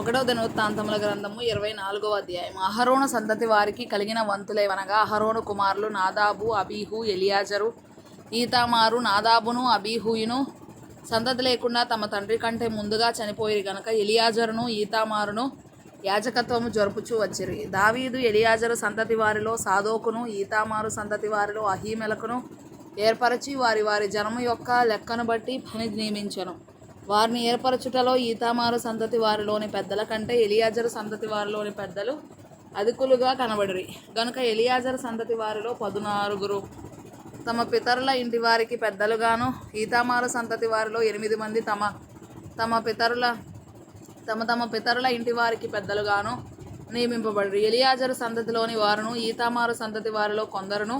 ఒకటవ దినవృత్తాంతముల గ్రంథము 24వ అధ్యాయం. అహరోను సంతతి వారికి కలిగిన వంతులేవనగా, అహరోను కుమారులు నాదాబు, అబీహు, ఎలియాజరు, ఈతామారు. నాదాబును అబీహుయును సంతతి లేకుండా తమ తండ్రి కంటే ముందుగా చనిపోయిరి గనుక ఎలియాజరును ఈతామారును యాజకత్వము జరుపుచూ వచ్చిరి. దావీదు ఎలియాజరు సంతతి వారిలో సాదోకును, ఈతామారు సంతతి వారిలో అహీమెలకును ఏర్పరచి వారి వారి జనము యొక్క లెక్కను బట్టి పని నియమించెను. వారిని ఏర్పరచుటలో ఈతామారు సంతతి వారిలోని పెద్దల కంటే ఎలియాజరు సంతతి వారిలోని పెద్దలు అధికులుగా కనబడిరి గనుక ఎలియాజరు సంతతి వారిలో 14 తమ పితరుల ఇంటి వారికి పెద్దలుగాను, ఈతామారు సంతతి వారిలో 8 మంది తమ పితరుల ఇంటి వారికి పెద్దలుగాను నియమింపబడిరి. ఎలియాజరు సంతతిలోని వారును ఈతామారు సంతతి వారిలో కొందరును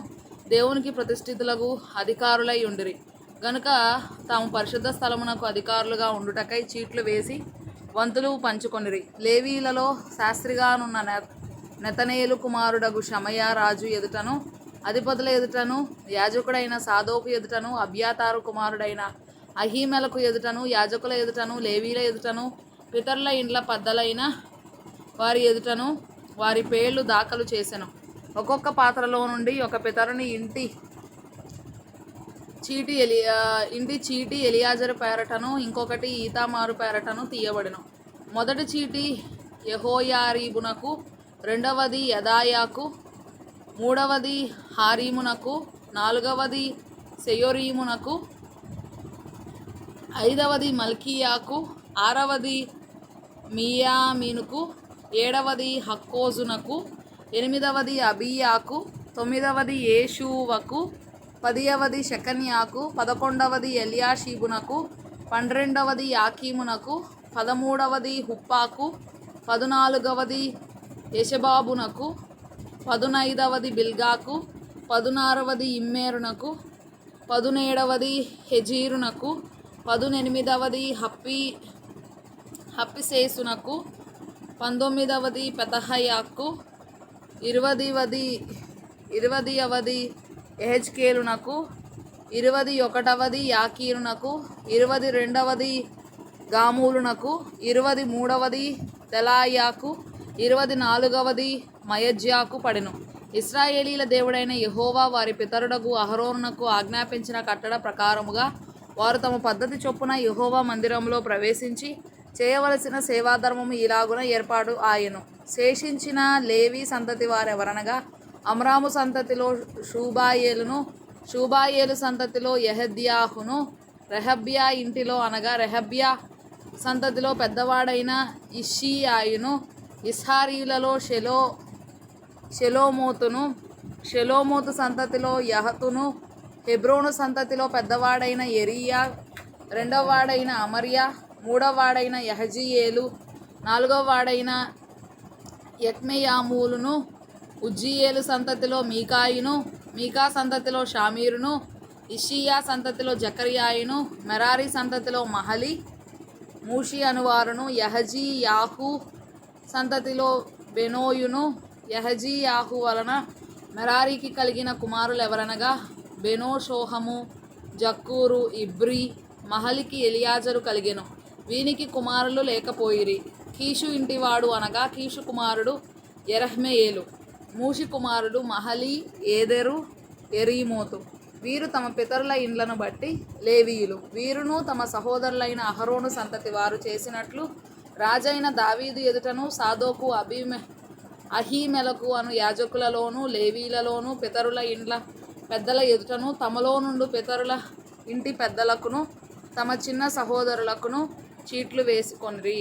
దేవునికి ప్రతిష్ఠితులకు అధికారులై ఉండిరి గనుక తాము పరిశుద్ధ స్థలమునకు అధికారులుగా ఉండుటకై చీట్లు వేసి వంతులు పంచుకొనిరి. లేవీలలో శాస్త్రిగానున్న నెతనేలు కుమారుడగు షమయ రాజు ఎదుటను, అధిపతుల ఎదుటను, యాజకుడైన సాదోకు ఎదుటను, అబ్యాతారు కుమారుడైన అహీమెలకు ఎదుటను, యాజకుల ఎదుటను, లేవీల ఎదుటను, పితరుల ఇండ్ల పెద్దలైన వారి ఎదుటను వారి పేర్లు దాఖలు చేసెను. ఒక్కొక్క పాత్రలో నుండి ఒక పితరుని ఇంటి చీటి ఎలియాజరు పేరటను, ఇంకొకటి ఈతామారు పేరటను తీయబడెను. మొదటి చీటి యెహోయారీబునకు, రెండవది యెదాయాకు, మూడవది హారీమునకు, నాలుగవది సెయోరీమునకు, ఐదవది మల్కీయాకు, ఆరవది మియామినుకు, ఏడవది హక్కోజునకు, ఎనిమిదవది అబీయాకు, తొమ్మిదవది యేషూవకు, 10వది షెకన్యాకు, 11వది ఎల్యాషీబునకు, 12వది యాకీమునకు, 13వది హుప్పాకు, 14వది యెషబాబునకు, 15వది బిల్గాకు, 16వది ఇమ్మేరునకు, 17వది హెజీరునకు, 18వది హప్పిసేసునకు, 19వది పెతహయాకు, 20వది ఎహెజ్కేలునకు, 21వది యాకీనునకు, 22వది గామూలునకు, 23వది తెలాయాకు, 24వది మయజ్యాకు పడెను. ఇశ్రాయేలీల దేవుడైన యెహోవా వారి పితరుడగు అహరోనునకు ఆజ్ఞాపించిన కట్టడ ప్రకారముగా వారు తమ పద్ధతి చొప్పున యెహోవా మందిరములో ప్రవేశించి చేయవలసిన సేవాధర్మము ఇలాగున ఏర్పాటు ఆయెను. శేషించిన లేవీ సంతతి వారెవరనగా, అమ్రాము సంతతిలో షూబాయేలును, షూబాయేలు సంతతిలో యెహద్యాహును, రెహబ్యా ఇంటిలో అనగా రెహబ్యా సంతతిలో పెద్దవాడైన ఇష్షీయాయును, ఇస్హారీయులలో షెలోమోతును, షెలోమోతు సంతతిలో యహతును, హెబ్రోను సంతతిలో పెద్దవాడైన యెరీయా, రెండవవాడైన అమర్యా, మూడవవాడైన యహజీయేలు, నాలుగవవాడైన యక్మెయామూలును, ఉజ్జీయేలు సంతతిలో మీకాయును, మీకా సంతతిలో షామీరును, ఇష్షీయా సంతతిలో జకర్యాయును, మెరారి సంతతిలో మహలి, మూషి అనువారును, యహజీయాహు సంతతిలో బెనోయును. యహజీయాహు వలన మెరారికి కలిగిన కుమారులెవరనగా, బెనోషోహము, జక్కూరు, ఇబ్రీ. మహలికి ఎలియాజరు కలిగెను. వీనికి కుమారులు లేకపోయిరి. కీషు ఇంటివాడు అనగా కీషు కుమారుడు యెరహ్మెయేలు. మూషి కుమారుడు మహలి, ఏదెరు, యెరీమోతు. వీరు తమ పితరుల ఇండ్లను బట్టి లేవీయులు. వీరును తమ సహోదరులైన అహరోను సంతతి వారు చేసినట్లు రాజైన దావీదు ఎదుటను, సాదోకు, అహీమెలకు అను యాజకులలోను, లేవీలలోను, పితరుల ఇండ్ల పెద్దల ఎదుటను, తమలో నుండి పితరుల ఇంటి పెద్దలకును, తమ చిన్న సహోదరులకును చీట్లు వేసుకొనిరి.